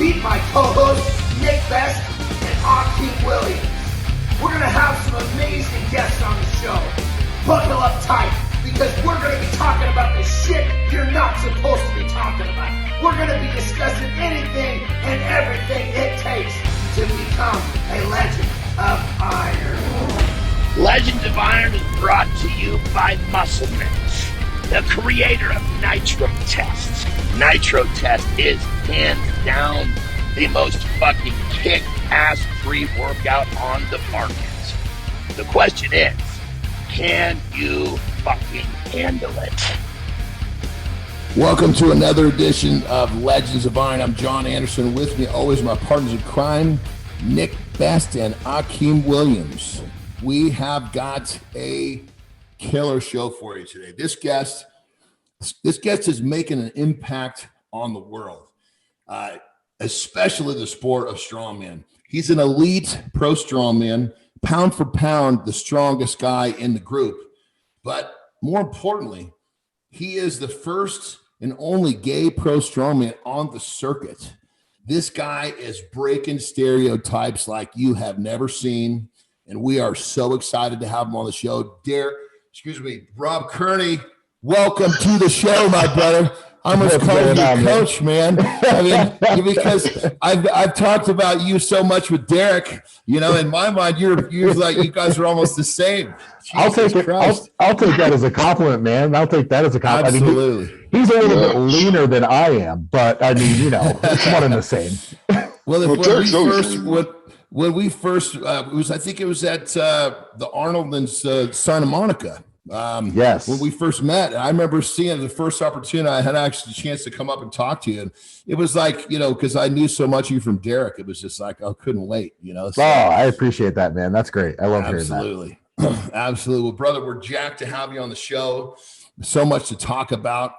Meet my co-hosts, Nick Best and Akeem Williams. We're going to have some amazing guests on the show. Buckle up tight, because we're going to be talking about the shit you're not supposed to be talking about. We're going to be discussing anything and everything it takes to become a Legend of Iron. Legends of Iron is brought to you by Muscle Mints, the creator of Nitro Test. Nitro Test is hands down the most fucking kick-ass pre-workout on the market. The question is, can you fucking handle it? Welcome to another edition of Legends of Iron. I'm John Anderson. With me always my partners in crime, Nick Best and Akeem Williams. We have got a killer show for you today. This guest is making an impact on the world, especially the sport of strongman. He's an elite pro strongman, pound for pound, the strongest guy in the group. But more importantly, he is the first and only gay pro strongman on the circuit. This guy is breaking stereotypes like you have never seen, and we are so excited to have him on the show. Rob Kearney, welcome to the show, my brother. I'm going to call you coach, man. I mean, because I've talked about you so much with Derek. You know, in my mind, you're like, you guys are almost the same. I'll take it. I'll take that as a compliment, man. I'll take that as a compliment. Absolutely. I mean, he's a little bit leaner than I am, but I mean, you know, it's one and the same. Well, when we first, I think it was at the Arnold and Santa Monica. Yes. When we first met, I remember seeing the first opportunity I had actually a chance to come up and talk to you. And it was like, you know, because I knew so much of you from Derek, it was just like, I couldn't wait, you know. So, I appreciate that, man. That's great. I love hearing that. Absolutely. Absolutely. Well, brother, we're jacked to have you on the show. So much to talk about.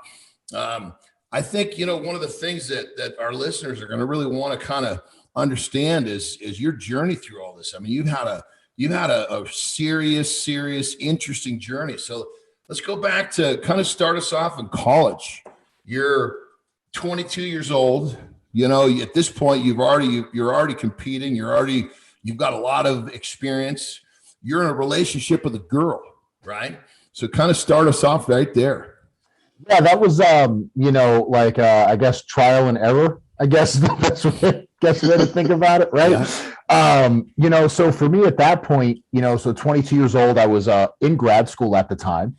I think, you know, one of the things that our listeners are going to really want to kind of understand is your journey through all this. I mean, you've had a serious, interesting journey. So let's go back to kind of start us off in college. You're 22 years old. You know, at this point, you're already competing. You've got a lot of experience. You're in a relationship with a girl, right? So kind of start us off right there. Yeah, that was, you know, like, I guess trial and error, I guess that's way to think about it, right? Yeah. You know, so for me at that point, you know, so 22 years old, I was in grad school at the time,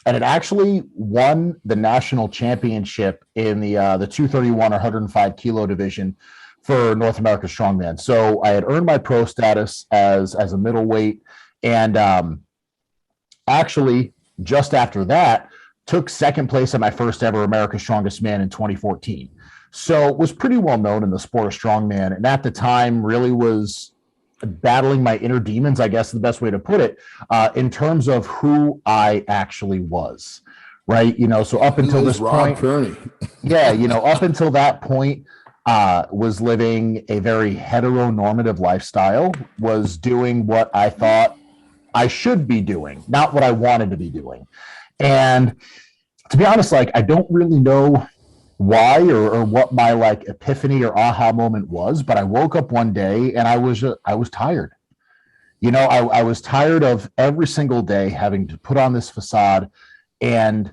and it actually won the national championship in the 231 or 105 kilo division for North America Strongman. So I had earned my pro status as a middleweight, and actually just after that, took second place at my first ever America's Strongest Man in 2014. So it was pretty well known in the sport of strongman. And at the time really was battling my inner demons, I guess is the best way to put it, in terms of who I actually was, right? You know, so up until this point, yeah, you know, up until that point, was living a very heteronormative lifestyle, was doing what I thought I should be doing, not what I wanted to be doing. And to be honest, like, I don't really know why or what my like epiphany or aha moment was, but I woke up one day and I was tired. You know, I was tired of every single day having to put on this facade and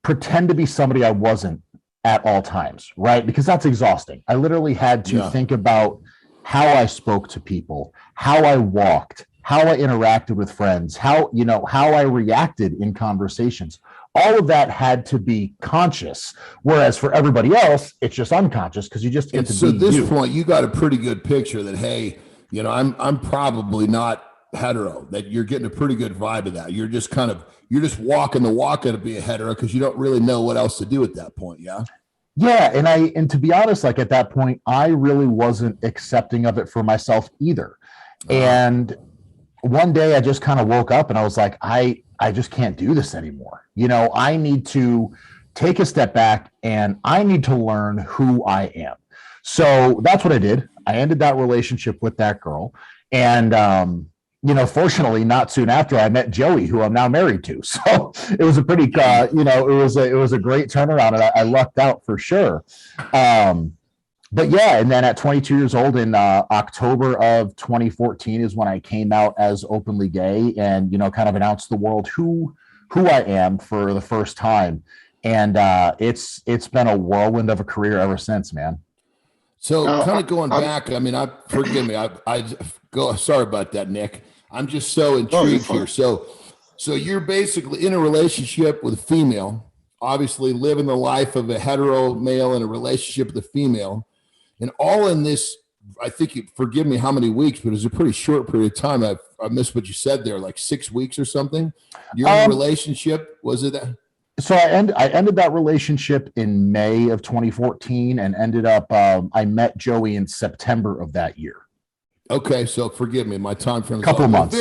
pretend to be somebody I wasn't at all times, right? Because that's exhausting. I literally had to think about how I spoke to people, how I walked, how I interacted with friends, how I reacted in conversations. All of that had to be conscious, whereas for everybody else, it's just unconscious because you just get to be you. So at this point, you got a pretty good picture that, hey, you know, I'm probably not hetero, that you're getting a pretty good vibe of that. You're just walking the walk to be a hetero because you don't really know what else to do at that point, yeah? Yeah, and to be honest, like at that point, I really wasn't accepting of it for myself either. And one day I just kind of woke up and I was like, I just can't do this anymore. You know, I need to take a step back and I need to learn who I am. So that's what I did. I ended that relationship with that girl. And, you know, fortunately, not soon after I met Joey, who I'm now married to. So it was a pretty, you know, it was a great turnaround, and I lucked out for sure. but yeah, and then at 22 years old in October of 2014 is when I came out as openly gay and, kind of announced to the world who I am for the first time. And it's been a whirlwind of a career ever since, man. So kind of going back, I mean, forgive me, I go, sorry about that, Nick. I'm just so intrigued here. So you're basically in a relationship with a female, obviously living the life of a hetero male in a relationship with a female, and all in this, I think, forgive me how many weeks, but it was a pretty short period of time. I missed what you said there, like 6 weeks or something. You're in a relationship, was it that? So I ended that relationship in May of 2014 and ended up, I met Joey in September of that year. Okay, so forgive me, my time frame is couple months,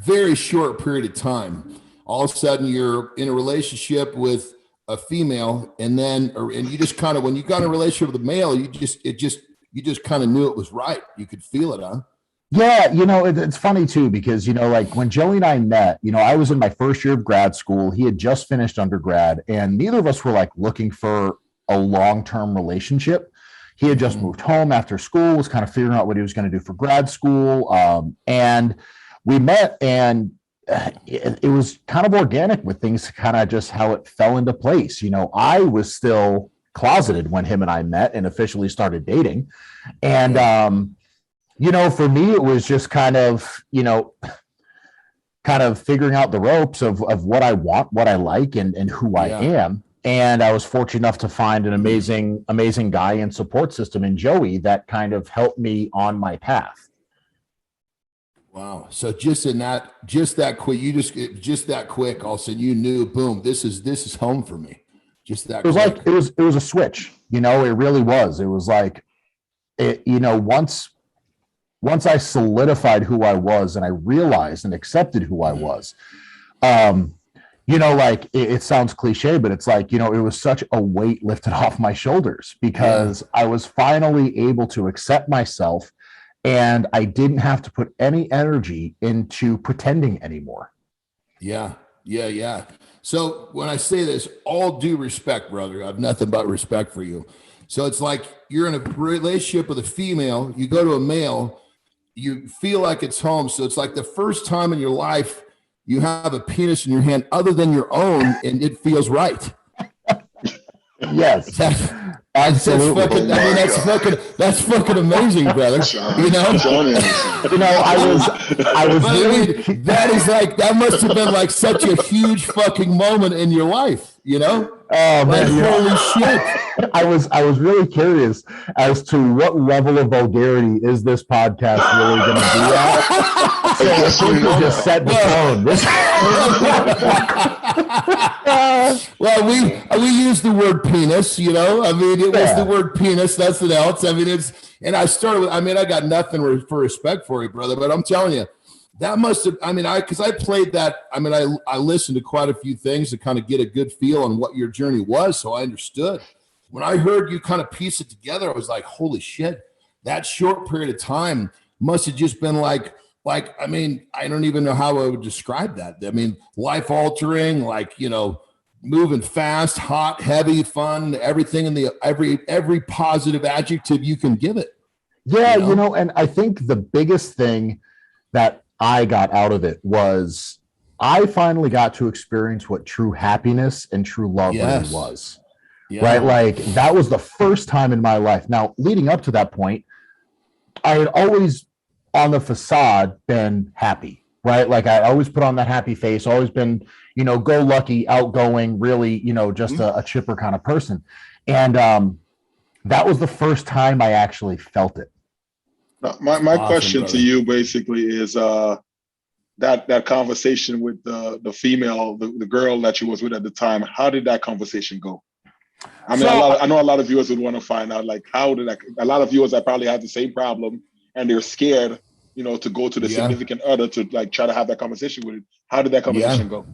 very short period of time. All of a sudden, you're in a relationship with a female, and you just kind of, when you got in a relationship with a male, you just kind of knew it was right. You could feel it, huh? Yeah, it's funny too, because, like when Joey and I met, I was in my first year of grad school. He had just finished undergrad, and neither of us were like looking for a long-term relationship. He had just moved home after school, was kind of figuring out what he was going to do for grad school. And we met, and it was kind of organic with things, kind of just how it fell into place. I was still closeted when him and I met and officially started dating. And, for me, it was just kind of figuring out the ropes of what I want, what I like, and who I am. And I was fortunate enough to find an amazing guy and support system in Joey that kind of helped me on my path. Wow. So just that quick, all of a sudden you knew, boom, this is home for me. Just that. It was quick. It was a switch, it really was. It was like, once I solidified who I was and I realized and accepted who I was, it sounds cliche, but it's like, it was such a weight lifted off my shoulders because I was finally able to accept myself, and I didn't have to put any energy into pretending anymore. Yeah. So when I say this, all due respect, brother, I have nothing but respect for you. So it's like you're in a relationship with a female, you go to a male, you feel like it's home. So it's like the first time in your life you have a penis in your hand other than your own, and it feels right. Yes. Absolutely. That's fucking amazing, brother. That must have been like such a huge fucking moment in your life, Oh man, holy shit. I was really curious as to what level of vulgarity is this podcast really going to be at. So I think we just set the tone. Well, we use the word penis, I mean, it was the word penis, nothing else. I mean, I got nothing for respect for you, brother, but I'm telling you, that must have, because I played that, I listened to quite a few things to kind of get a good feel on what your journey was, so I understood. When I heard you kind of piece it together, I was like, holy shit, that short period of time must have just been like, I don't even know how I would describe that. Life altering, moving fast, hot, heavy, fun, everything in the every positive adjective you can give it. Yeah, and I think the biggest thing that I got out of it was I finally got to experience what true happiness and true love really was. Yeah. Right? Like that was the first time in my life. Now, leading up to that point, I had always on the facade been happy, right? Like I always put on that happy face, always been, go lucky, outgoing, really, just a chipper kind of person. And that was the first time I actually felt it. My question to you basically is that conversation with the female, the girl that you was with at the time. How did that conversation go? I know a lot of viewers would want to find out, like, how did that? A lot of viewers that probably have the same problem and they're scared, to go to the significant other to like try to have that conversation with it. How did that conversation go?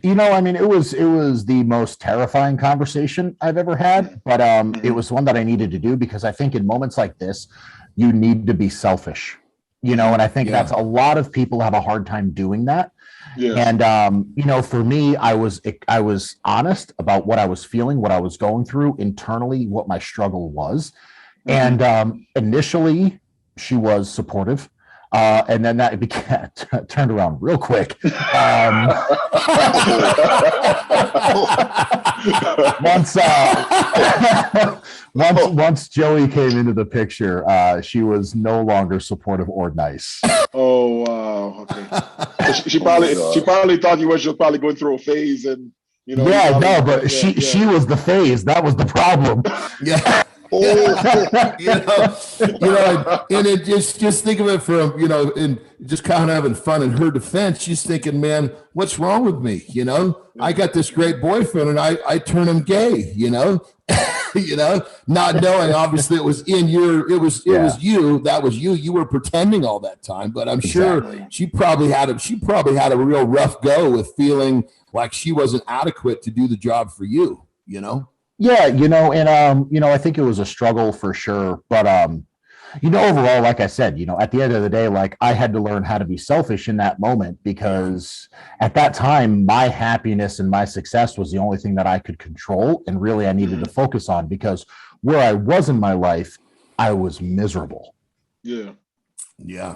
It was the most terrifying conversation I've ever had, but it was one that I needed to do because I think in moments like this, you need to be selfish, and I think that's a lot of people have a hard time doing that. Yeah. And, for me, I was honest about what I was feeling, what I was going through internally, what my struggle was. And initially, she was supportive. And then that became turned around real quick. Once Joey came into the picture, she was no longer supportive or nice. Oh wow! Okay, she probably thought you were just probably going through a phase, and but she was the phase. That was the problem. Yeah. And it just think of it from, and just kind of having fun. In her defense, she's thinking, man, what's wrong with me? I got this great boyfriend and I turn him gay, not knowing obviously it was you. That was you. You were pretending all that time, but I'm sure she probably had a real rough go with feeling like she wasn't adequate to do the job for you, Yeah, and I think it was a struggle for sure. But overall, like I said, at the end of the day, like I had to learn how to be selfish in that moment, because at that time, my happiness and my success was the only thing that I could control, and really I needed to focus on, because where I was in my life, I was miserable. Yeah. Yeah.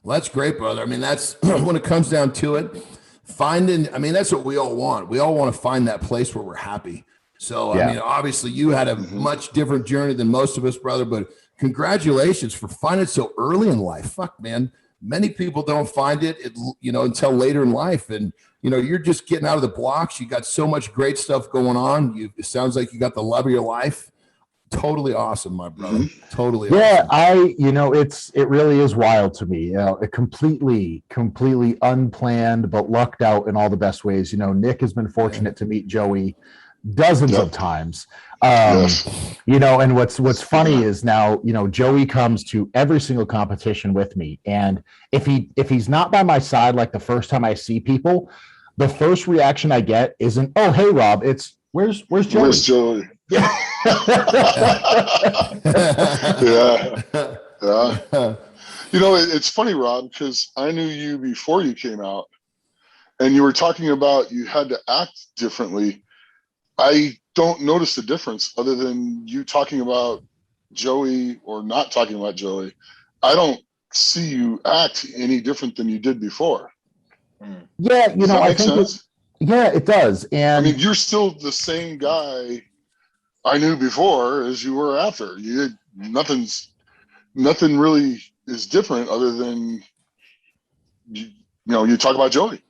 Well, that's great, brother. I mean, that's when it comes down to it, that's what we all want. We all want to find that place where we're happy. So, I mean, obviously you had a much different journey than most of us, brother, but congratulations for finding it so early in life. Fuck, man. Many people don't find it, until later in life. And, you're just getting out of the blocks. You got so much great stuff going on. It sounds like you got the love of your life. Totally awesome, my brother. Totally awesome. It really is wild to me. It completely unplanned, but lucked out in all the best ways. Nick has been fortunate to meet Joey dozens of times. And what's funny is now, Joey comes to every single competition with me. And if he's not by my side, like the first time I see people, the first reaction I get isn't, "Oh, hey Rob," it's where's Joey? Where's Joey? Yeah. It's funny, Rob, because I knew you before you came out, and you were talking about you had to act differently. I don't notice the difference other than you talking about Joey or not talking about Joey. I don't see you act any different than you did before. Yeah, I think it does. And I mean, you're still the same guy I knew before as you were after. Nothing really is different other than you talk about Joey.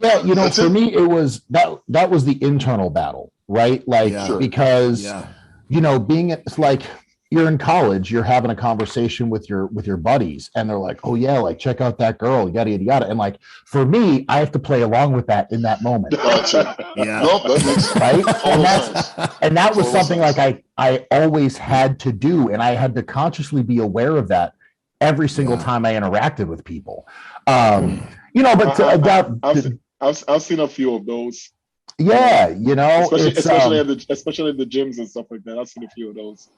Yeah, for me, it was that was the internal battle, right? Like, because being it's like you're in college, you're having a conversation with your buddies, and they're like, "Oh yeah, like check out that girl, yada yada yada." And like for me, I have to play along with that in that moment. Right? And that was something like I always had to do, and I had to consciously be aware of that every single time I interacted with people. I've seen a few of those. Yeah, especially at the gyms and stuff like that. I've seen a few of those.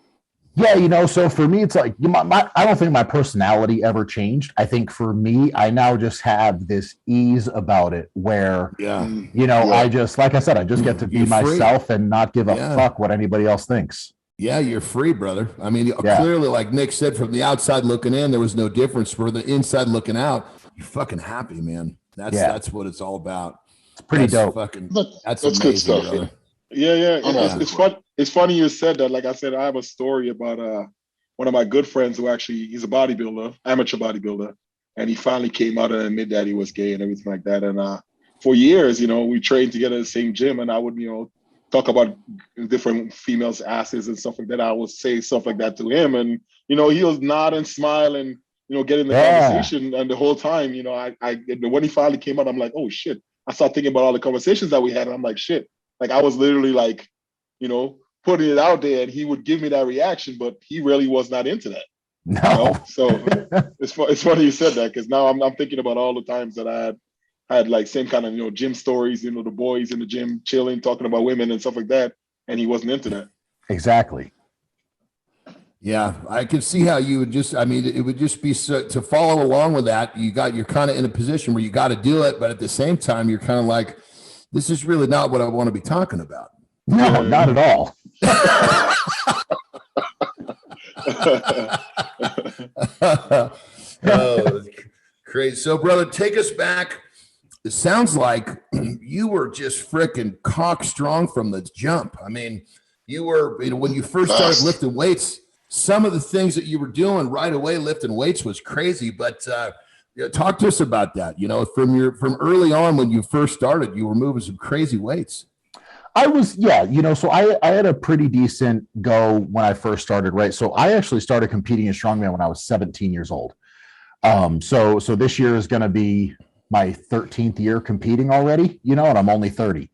Yeah, so for me, it's like I don't think my personality ever changed. I think for me, I now just have this ease about it where, I just, like I said, I just get to be myself and not give a fuck what anybody else thinks. Yeah, you're free, brother. I mean, clearly, like Nick said, from the outside looking in, there was no difference. For the inside looking out, you're fucking happy, man. That's what it's all about. It's pretty dope. That's amazing, good stuff. Brother. Yeah. It's funny you said that. Like I said, I have a story about one of my good friends who he's a bodybuilder, amateur bodybuilder, and he finally came out and admitted that he was gay and everything like that. And for years, we trained together in the same gym, and I would, talk about different females' asses and stuff like that. I would say stuff like that to him, and he was nodding, smiling, getting the conversation. And the whole time, when he finally came out, I'm like, oh shit. I started thinking about all the conversations that we had, and I'm like, shit. Like I was literally like, putting it out there, and he would give me that reaction, but he really was not into that. No. So it's funny you said that, because now I'm thinking about all the times that I had like same kind of gym stories, the boys in the gym chilling, talking about women and stuff like that, and he wasn't into that. Exactly. Yeah, I could see how you would it would just be to follow along with that. You're kind of in a position where you got to do it, but at the same time, you're kind of like, this is really not what I want to be talking about. No, not at all. Oh, crazy. So, brother, take us back. It sounds like you were just freaking cock strong from the jump. I mean, you were, when you first started lifting weights, some of the things that you were doing right away lifting weights was crazy. But talk to us about that. From early on when you first started, you were moving some crazy weights. I was, so I had a pretty decent go when I first started, right? So I actually started competing in strongman when I was 17 years old. So this year is going to be my 13th year competing already, and I'm only 30.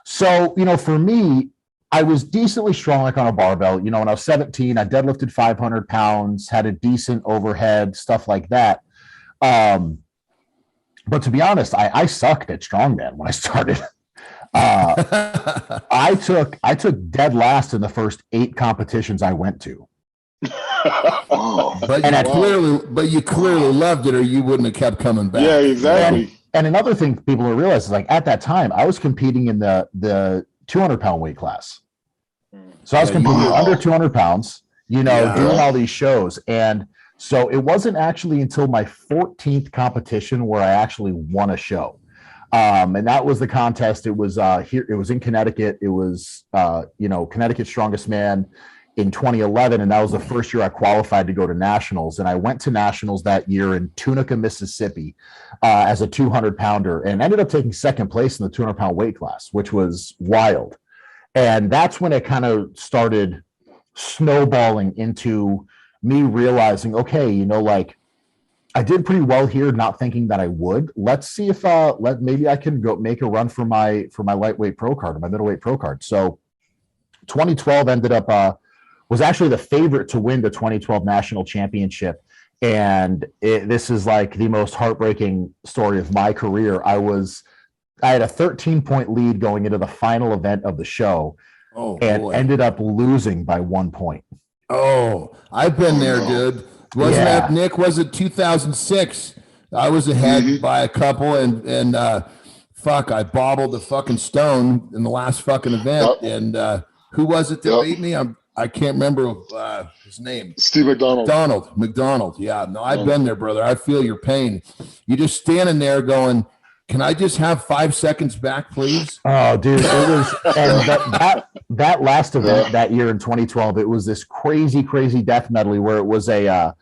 So, for me, I was decently strong, like on a barbell. When I was 17, I deadlifted 500 pounds, had a decent overhead, stuff like that. But to be honest, I sucked at strongman when I started. I took dead last in the first 8 competitions I went to. But you clearly loved it, or you wouldn't have kept coming back. Yeah, exactly. And another thing people don't realize is, like, at that time, I was competing in the 200-pound weight class. So I was competing under 200 pounds, doing all these shows. And so it wasn't actually until my 14th competition where I actually won a show. And that was the contest. It was here. It was in Connecticut. It was, Connecticut Strongest Man in 2011. And that was the first year I qualified to go to nationals. And I went to nationals that year in Tunica, Mississippi, as a 200-pounder, and ended up taking second place in the 200-pound weight class, which was wild. And that's when it kind of started snowballing into me realizing, okay, I did pretty well here, not thinking that I would. Let's see if maybe I can go make a run for my lightweight pro card, or my middleweight pro card. So 2012 ended up was actually the favorite to win the 2012 national championship. And this is like the most heartbreaking story of my career. I had a 13-point lead going into the final event of the show, ended up losing by 1 point. Oh, I've been there, dude. Wasn't that, Nick? Was it 2006? I was ahead by a couple, and I bobbled the fucking stone in the last fucking event. And who was it that beat me? I can't remember his name. Steve McDonald. McDonald. Yeah, no, I've been there, brother. I feel your pain. You're just standing there going, can I just have 5 seconds back, please? Oh, dude, it was, and that last event that year in 2012, it was this crazy death medley where it was a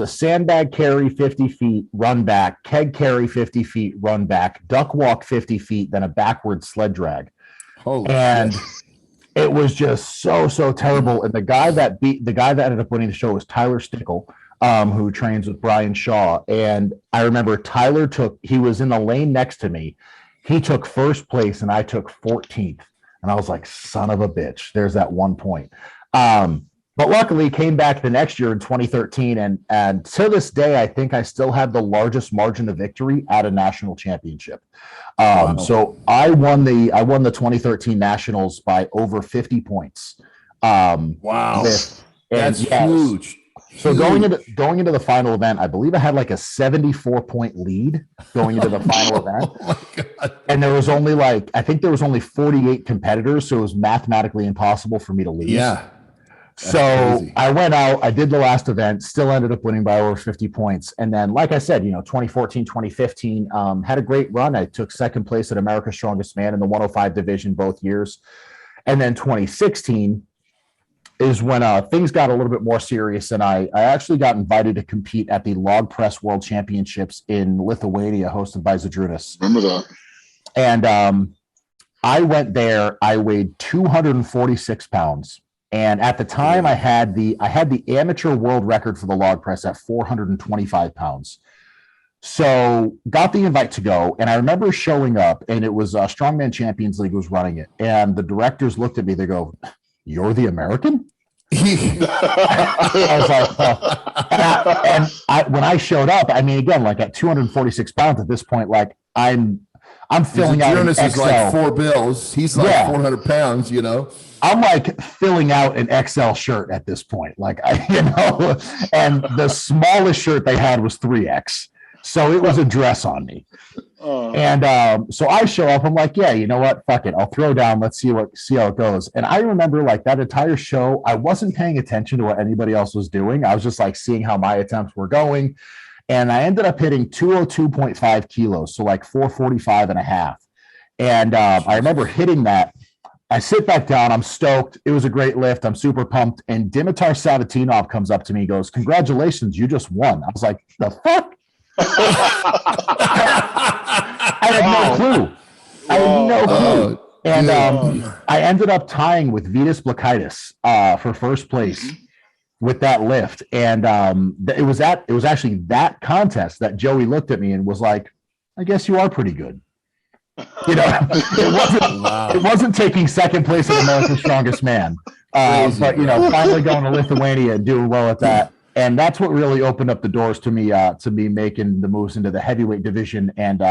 sandbag carry 50 feet, run back, keg carry 50 feet, run back, duck walk 50 feet, then a backward sled drag. Holy and shit. It was just so terrible. And the guy that ended up winning the show was Tyler Stickle, who trains with Brian Shaw. And I remember he was in the lane next to me. He took first place and I took 14th. And I was like, son of a bitch, there's that 1 point. But luckily came back the next year in 2013. And to this day, I think I still have the largest margin of victory at a national championship. Wow. So I won the 2013 nationals by over 50 points. Wow. That's huge. So going into the final event, I believe I had like a 74-point lead going into the final event. Oh my God. And there was only I think there was only 48 competitors, so it was mathematically impossible for me to lose. Yeah. So crazy. I went out, I did the last event, still ended up winning by over 50 points. And then, like I said, 2014, 2015, had a great run. I took second place at America's Strongest Man in the 105 division both years. And then 2016 is when things got a little bit more serious. And I actually got invited to compete at the Log Press World Championships in Lithuania, hosted by Zadrunas. Remember that. And I went there, I weighed 246 pounds. And at the time, I had the amateur world record for the log press at 425 pounds. So got the invite to go. And I remember showing up, and it was Strongman Champions League was running it. And the directors looked at me, they go, "You're the American?" I was like, when I showed up, I mean, again, like at 246 pounds at this point, like I'm filling out an XL. Is like 4 bills. He's like 400 pounds, I'm like filling out an XL shirt at this point. Like, and the smallest shirt they had was 3X. So it was a dress on me. And so I show up, I'm like, yeah, you know what? Fuck it. I'll throw down. Let's see how it goes. And I remember like that entire show, I wasn't paying attention to what anybody else was doing. I was just like seeing how my attempts were going. And I ended up hitting 202.5 kilos. So like 445 and a half. And I remember hitting that. I sit back down. I'm stoked. It was a great lift. I'm super pumped. And Dimitar Savatinov comes up to me and goes, congratulations, you just won. I was like, the fuck? I had no clue. I had no clue. And I ended up tying with Vitas Blakaitis for first place with that lift. And it was actually that contest that Joey looked at me and was like, I guess you are pretty good. You know, it wasn't taking second place at America's Strongest Man. But, you know, finally going to Lithuania and doing well at that. And that's what really opened up the doors to me making the moves into the heavyweight division, and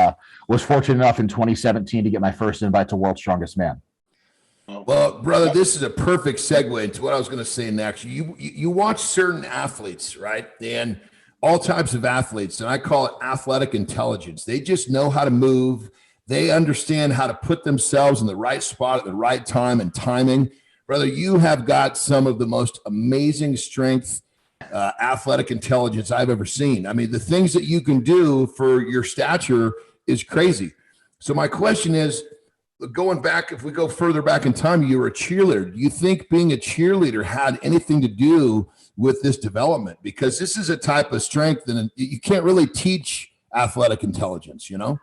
was fortunate enough in 2017 to get my first invite to World's Strongest Man. Well, brother, this is a perfect segue into what I was going to say next. You watch certain athletes, right? And all types of athletes, and I call it athletic intelligence. They just know how to move. They understand how to put themselves in the right spot at the right time and timing. Brother, you have got some of the most amazing strength, athletic intelligence I've ever seen. I mean, the things that you can do for your stature is crazy. So my question is, going back, if we go further back in time, you were a cheerleader. Do you think being a cheerleader had anything to do with this development? Because this is a type of strength that you can't really teach athletic intelligence, you know?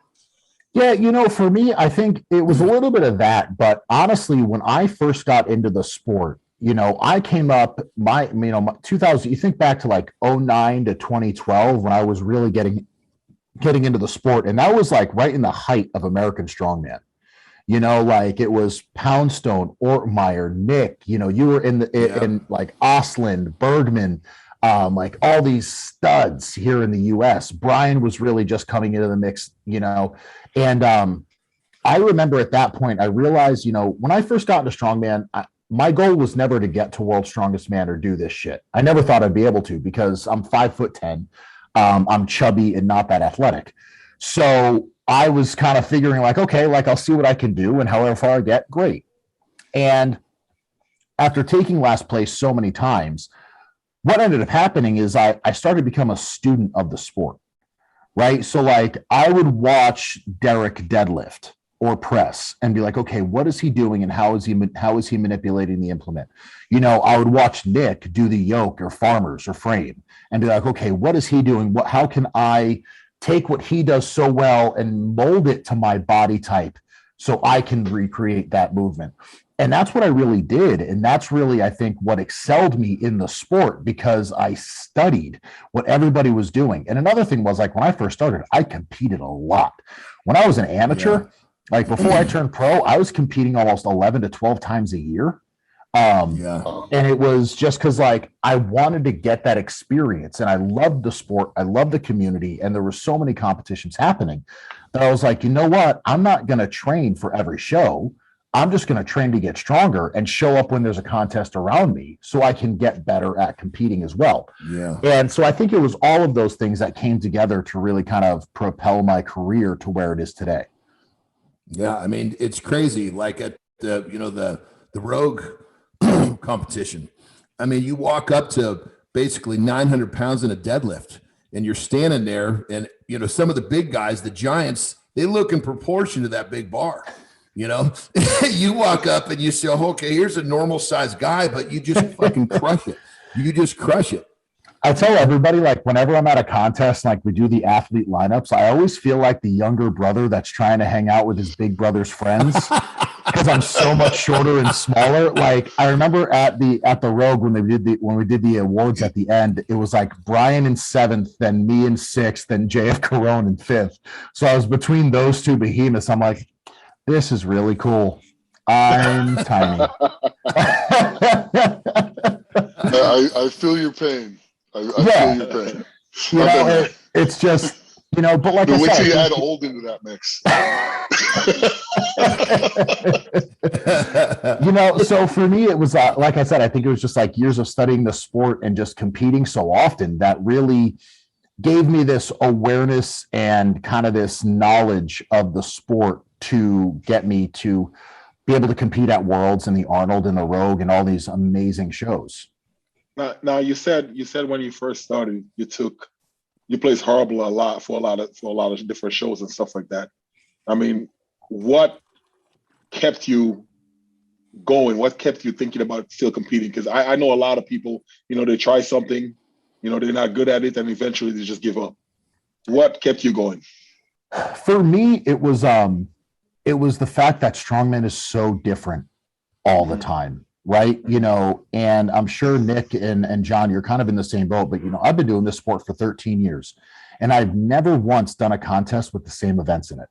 Yeah, you know, for me, I think it was a little bit of that. But honestly, when I first got into the sport, you know, I came up, 2000, you think back to like 2009 to 2012 when I was really getting into the sport. And that was like right in the height of American Strongman. You know, like it was Poundstone, Ortmeyer, Nick, you know, you were in like Osland, Bergman, like all these studs here in the US. Brian was really just coming into the mix, you know. And I remember at that point, I realized, you know, when I first got into Strongman, my goal was never to get to World's Strongest Man or do this shit. I never thought I'd be able to, because I'm 5'10". I'm chubby and not that athletic. So I was kind of figuring like, okay, like I'll see what I can do, and however far I get, great. And after taking last place so many times, what ended up happening is I started to become a student of the sport, right? So like I would watch Derek deadlift or press and be like, okay, what is he doing and how is he manipulating the implement? You know, I would watch Nick do the yoke or farmers or frame and be like, okay, what is he doing? How can I take what he does so well and mold it to my body type so I can recreate that movement? And that's what I really did. And that's really, I think, what excelled me in the sport, because I studied what everybody was doing. And another thing was, like, when I first started, I competed a lot. When I was an amateur, like before I turned pro, I was competing almost 11 to 12 times a year. And it was just because like I wanted to get that experience, and I loved the sport. I loved the community, and there were so many competitions happening that I was like, you know what? I'm not going to train for every show. I'm just going to train to get stronger and show up when there's a contest around me so I can get better at competing as well. Yeah. And so I think it was all of those things that came together to really kind of propel my career to where it is today. Yeah, I mean, it's crazy. Like at the Rogue competition, I mean, you walk up to basically 900 pounds in a deadlift, and you're standing there, and you know, some of the big guys, the giants, they look in proportion to that big bar. You know, you walk up and you say, oh, okay, here's a normal sized guy, but you just fucking crush it. You just crush it. I tell everybody, like, whenever I'm at a contest, like we do the athlete lineups, I always feel like the younger brother that's trying to hang out with his big brother's friends because I'm so much shorter and smaller. Like, I remember at the Rogue when we did the awards at the end, it was like Brian in 7th, then me in 6th, then JF Carone in 5th. So I was between those two behemoths. I'm like, this is really cool. I'm tiny. I feel your pain. I feel your pain. You know, it's just, you know, but like I said, wait till you add old into that mix. You know, so for me, it was like I said, I think it was just like years of studying the sport and just competing so often that really gave me this awareness and kind of this knowledge of the sport to get me to be able to compete at Worlds and the Arnold and the Rogue and all these amazing shows. Now you said when you first started, you placed horrible a lot for a lot of different shows and stuff like that. I mean, what kept you going? What kept you thinking about still competing? Because I know a lot of people, they try something, they're not good at it, and eventually they just give up. What kept you going? For me, it was the fact that strongman is so different all the time, right? And I'm sure Nick and John, you're kind of in the same boat, but I've been doing this sport for 13 years and I've never once done a contest with the same events in it.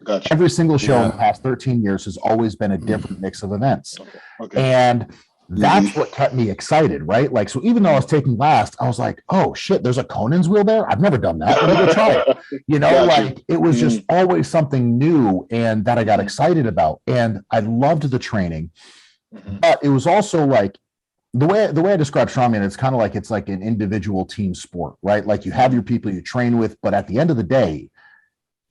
Gotcha. Every single show in the past 13 years has always been a different mix of events. Okay. And that's what kept me excited, right? Like, so even though I was taking last, I was like, oh shit, there's a Conan's wheel there. I've never done that. Let me go try it. Like it was just always something new and that I got excited about. And I loved the training, but it was also like the way I describe strongman, it's like an individual team sport, right? Like you have your people you train with, but at the end of the day,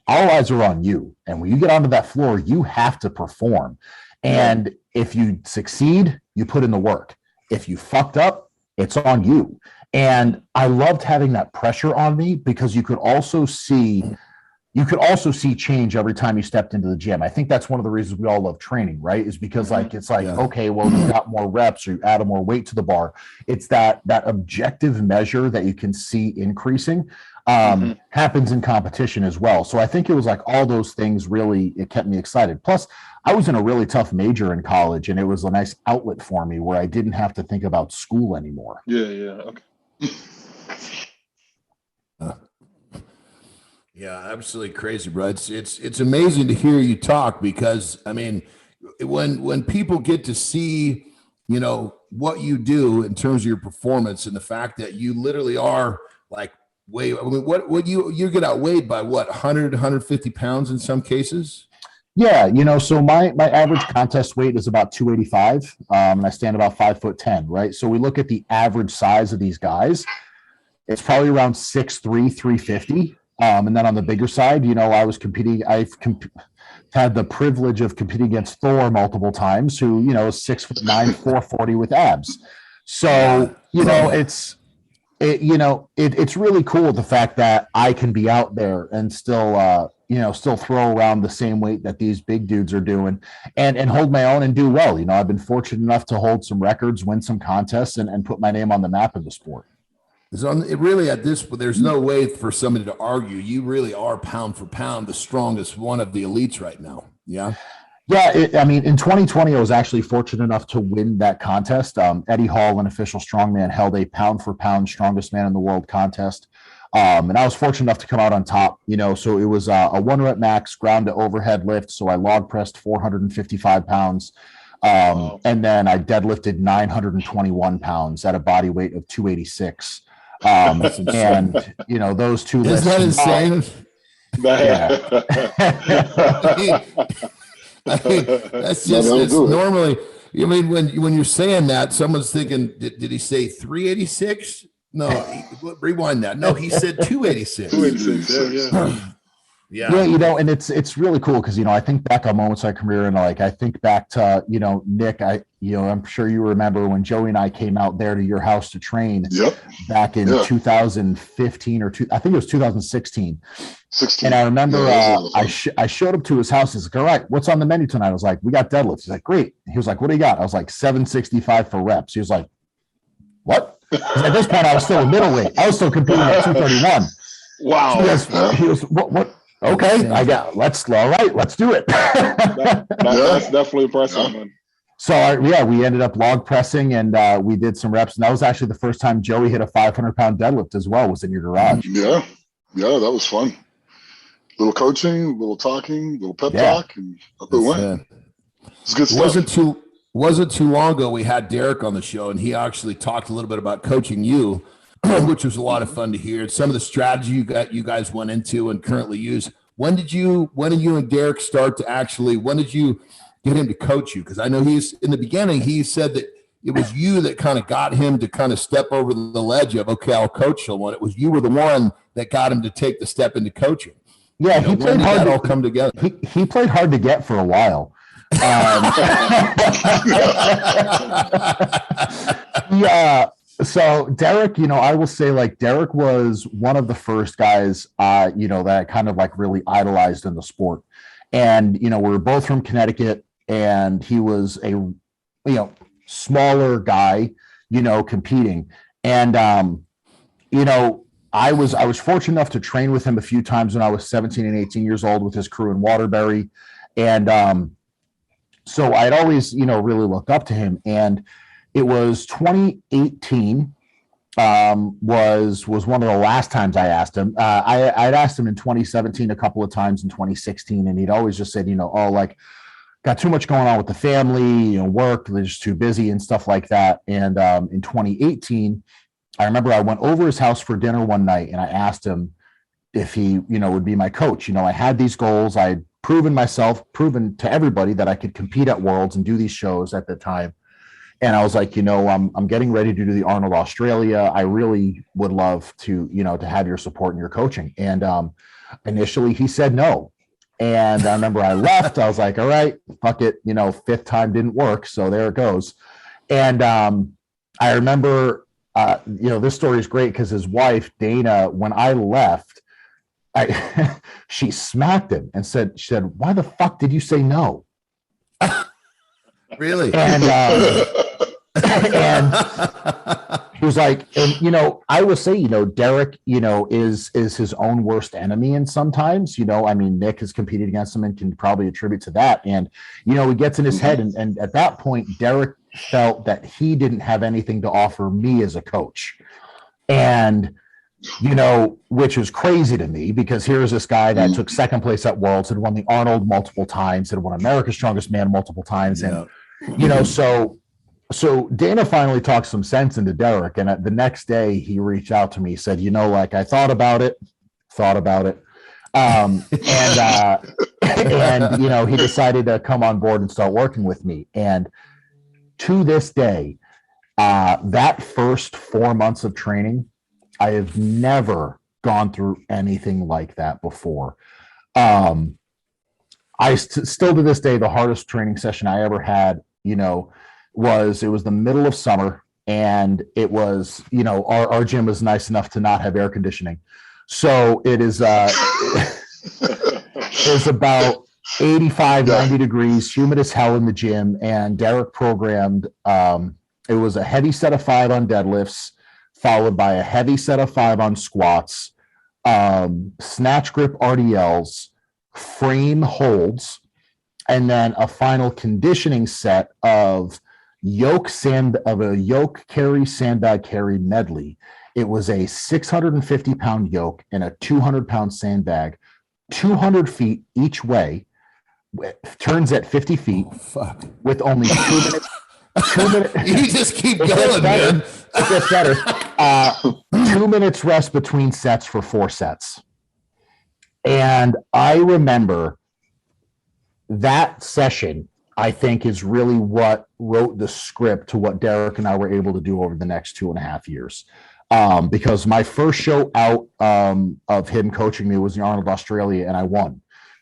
all eyes are on you. And when you get onto that floor, you have to perform. And if you succeed, you put in the work. If you fucked up, it's on you. And I loved having that pressure on me because you could also see change every time you stepped into the gym. I think that's one of the reasons we all love training, right? Is because okay, well, you got more reps or you add more weight to the bar. It's that objective measure that you can see increasing happens in competition as well. So I think it was like all those things really, it kept me excited. Plus I was in a really tough major in college and it was a nice outlet for me where I didn't have to think about school anymore. Yeah. Okay. Yeah, absolutely crazy, bro. It's amazing to hear you talk because I mean, when people get to see, what you do in terms of your performance and the fact that you literally are like what you get outweighed by 100, 150 pounds in some cases? Yeah, so my average contest weight is about 285, and I stand about 5'10", right? So we look at the average size of these guys, it's probably around 6'3", 350. And then on the bigger side, I was competing. Had the privilege of competing against Thor multiple times, who is 6'9", 440 with abs. So it's really cool the fact that I can be out there and still throw around the same weight that these big dudes are doing and hold my own and do well. I've been fortunate enough to hold some records, win some contests and put my name on the map of the sport. So it really there's no way for somebody to argue. You really are pound for pound the strongest one of the elites right now. Yeah. Yeah, in 2020, I was actually fortunate enough to win that contest. Eddie Hall, an official strongman, held a pound for pound strongest man in the world contest. And I was fortunate enough to come out on top, so it was a 1 rep max ground to overhead lift. So I log pressed 455 pounds. And then I deadlifted 921 pounds at a body weight of 286. And those two lifts. Isn't that insane? That's just normally. When you're saying that, someone's thinking, did he say 386? No, rewind that. No, he said 286. 286. Yeah, and it's really cool because I think back on moments in my career and I think back to Nick. I'm sure you remember when Joey and I came out there to your house to train back in 2015 I think it was 2016. And I remember I showed up to his house. He's like, all right, what's on the menu tonight? I was like, we got deadlifts. He's like, great. He was like, what do you got? I was like, 765 for reps. He was like, what? Because at this point I was still a middleweight. I was still competing at 231. Wow. So he was what? Okay, let's do it. That's definitely impressive, man. So we ended up log pressing and we did some reps. And that was actually the first time Joey hit a 500-pound deadlift as well, was in your garage. Yeah, that was fun. Little coaching, little talking, little pep talk, and up it went. It's good stuff. Wasn't too long ago we had Derek on the show and he actually talked a little bit about coaching you, which was a lot of fun to hear. Some of the strategy you guys went into and currently use. When did you and Derek start to when did you get him to coach you? Because I know in the beginning, he said that it was you that kind of got him to kind of step over the ledge of, okay, I'll coach someone. It was you were the one that got him to take the step into coaching. Yeah, he played hard. That all come together. He played hard to get for a while. Yeah. So Derek, I will say, like, Derek was one of the first guys, that I kind of like really idolized in the sport. And, we were both from Connecticut, and he was a, smaller guy, competing. And, I was fortunate enough to train with him a few times when I was 17 and 18 years old with his crew in Waterbury. And, so I'd always, really looked up to him. And it was 2018 was one of the last times I asked him. I'd asked him in 2017 a couple of times, in 2016, and he'd always just said, got too much going on with the family, work, they're just too busy and stuff like that. And in 2018, I remember I went over his house for dinner one night, and I asked him if he, would be my coach. I had these goals. I had proven to everybody that I could compete at Worlds and do these shows at the time. And I was like, I'm getting ready to do the Arnold Australia. I really would love to, to have your support and your coaching. And initially he said no. And I remember I left. I was like, all right, fuck it. Fifth time didn't work. So there it goes. And I remember, this story is great because his wife, Dana, when I left, she smacked him and said, why the fuck did you say no? Really? And and he was like, and I will say, Derek, is his own worst enemy. And sometimes, Nick has competed against him and can probably attribute to that. And, he gets in his head. And at that point, Derek felt that he didn't have anything to offer me as a coach. And, which was crazy to me, because here's this guy that took second place at Worlds, had won the Arnold multiple times, had won America's Strongest Man multiple times. And, so Dana finally talked some sense into Derek. And the next day he reached out to me, said, I thought about it. And he decided to come on board and start working with me. And to this day, that first 4 months of training, I have never gone through anything like that before. Still to this day, the hardest training session I ever had, was the middle of summer, and it was, our gym was nice enough to not have air conditioning. So it is, it's about 85, 90 degrees, humid as hell in the gym. And Derek programmed, it was a heavy set of 5 on deadlifts, followed by a heavy set of 5 on squats, snatch grip RDLs, frame holds, and then a final conditioning set of yoke carry, sandbag carry medley. It was a 650-pound yoke and a 200-pound sandbag, 200 feet each way, turns at 50 feet, with only 2 minutes. 2 minutes. You just keep going, man. It gets better. 2 minutes rest between sets for 4 sets. And I remember that session, I think, is really what wrote the script to what Derek and I were able to do over the next 2.5 years. Because my first show out of him coaching me was the Arnold Australia, and I won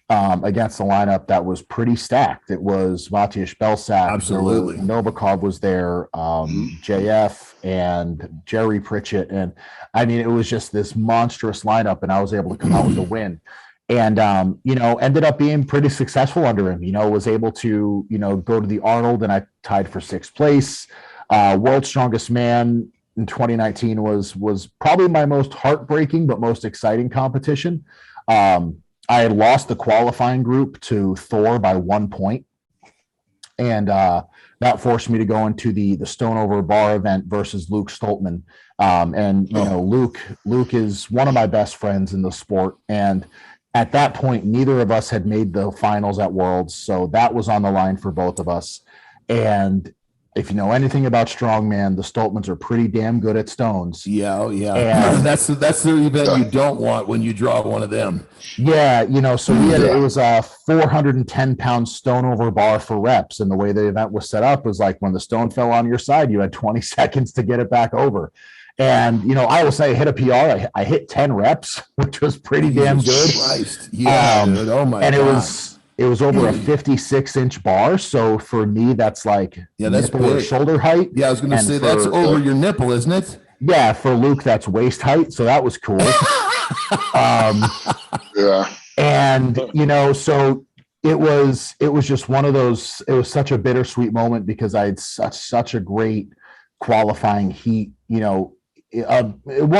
against a lineup that was pretty stacked. It was Matthias Belsack, absolutely, Novikov was there, JF and Jerry Pritchett, and I mean, it was just this monstrous lineup, and I was able to come out with a win. And, ended up being pretty successful under him, was able to, go to the Arnold, and I tied for 6th place. World's Strongest Man in 2019 was probably my most heartbreaking but most exciting competition. I had lost the qualifying group to Thor by 1 point. And that forced me to go into the Stone Over Bar event versus Luke Stoltman. Luke is one of my best friends in the sport. And at that point, neither of us had made the finals at Worlds. So that was on the line for both of us. And if you know anything about strongman, the Stoltmans are pretty damn good at stones. Yeah, and that's the event you don't want when you draw one of them. Yeah, so we had it was a 410-pound stone over bar for reps, and the way the event was set up was like when the stone fell on your side, you had 20 seconds to get it back over. And I will say I hit a PR. I hit 10 reps, which was pretty damn good. Christ. Yeah, dude. Oh my god! And it was over a 56-inch bar. So for me, that's like that's nipple or shoulder height. Yeah, I was going to say that's over your nipple, isn't it? Yeah, for Luke, that's waist height. So that was cool. Yeah. And so it was just one of those. It was such a bittersweet moment because I had such a great qualifying heat. One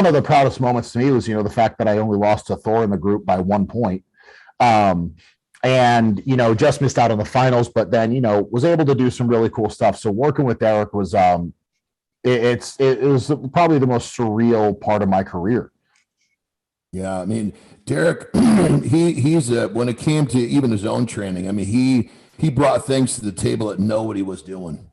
of the proudest moments to me was the fact that I only lost to Thor in the group by 1 point. And just missed out on the finals, but then was able to do some really cool stuff. So working with Derek was it was probably the most surreal part of my career. Yeah, I mean, Derek, he's when it came to even his own training, I mean, he brought things to the table that nobody was doing.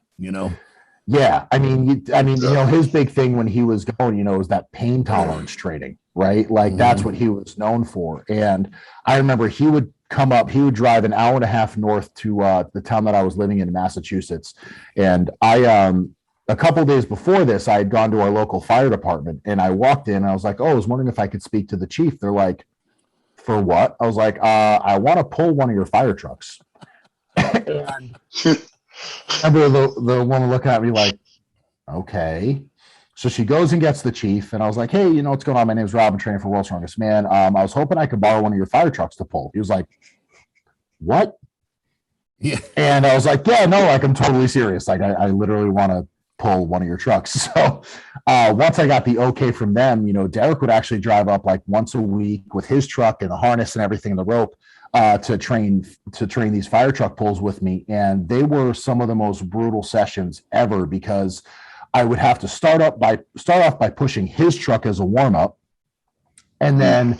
Yeah, I mean, his big thing when he was going, was that pain tolerance training, right? Like that's what he was known for. And I remember he would come up, he would drive an hour and a half north to the town that I was living in Massachusetts. And I, a couple of days before this, I had gone to our local fire department and I walked in and I was like, oh, I was wondering if I could speak to the chief. They're like, for what? I was like, I want to pull one of your fire trucks. And I remember the woman looking at me like, okay. So she goes and gets the chief, and I was like, hey, what's going on? My name's Rob. I'm training for World's Strongest Man. I was hoping I could borrow one of your fire trucks to pull. He was like, what? Yeah. And I was like, yeah, no, like I'm totally serious. Like I literally want to pull one of your trucks. So once I got the okay from them, Derek would actually drive up like once a week with his truck and the harness and everything and the rope to train these fire truck pulls with me. And they were some of the most brutal sessions ever because I would have to start off by pushing his truck as a warm up, and then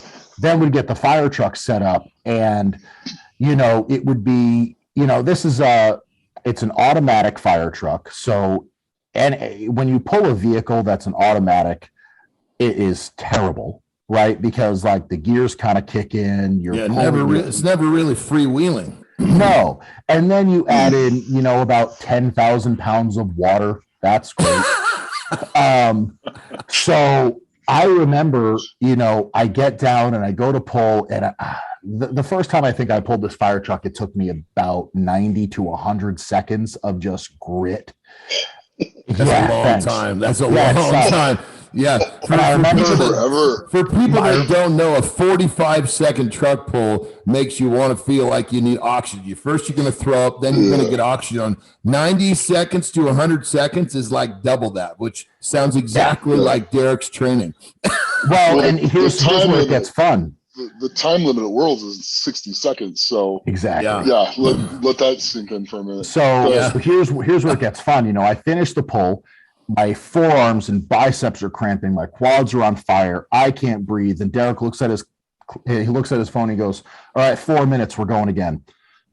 we'd get the fire truck set up, and it would be this is it's an automatic fire truck. So, and when you pull a vehicle that's an automatic, it is terrible, right? Because like the gears kind of kick in. It's never really freewheeling. No, and then you add in about 10,000 pounds of water. That's great. So I remember, I get down and I go to pull, and the first time I think I pulled this fire truck, it took me about 90 to 100 seconds of just grit. That's a long time. That's a long time. Yeah. For people that don't know, a 45-second truck pull makes you want to feel like you need oxygen. First, you're going to throw up, then you're going to get oxygen on. 90 seconds to 100 seconds is like double that, which sounds exactly like Derek's training. Well, and here's where it gets fun. The time limit at Worlds is 60 seconds. So exactly. Yeah. Let that sink in for a minute. So here's where it gets fun. I finished the pull. My forearms and biceps are cramping. My quads are on fire. I can't breathe. And Derek looks at his phone. He goes, all right, 4 minutes. We're going again.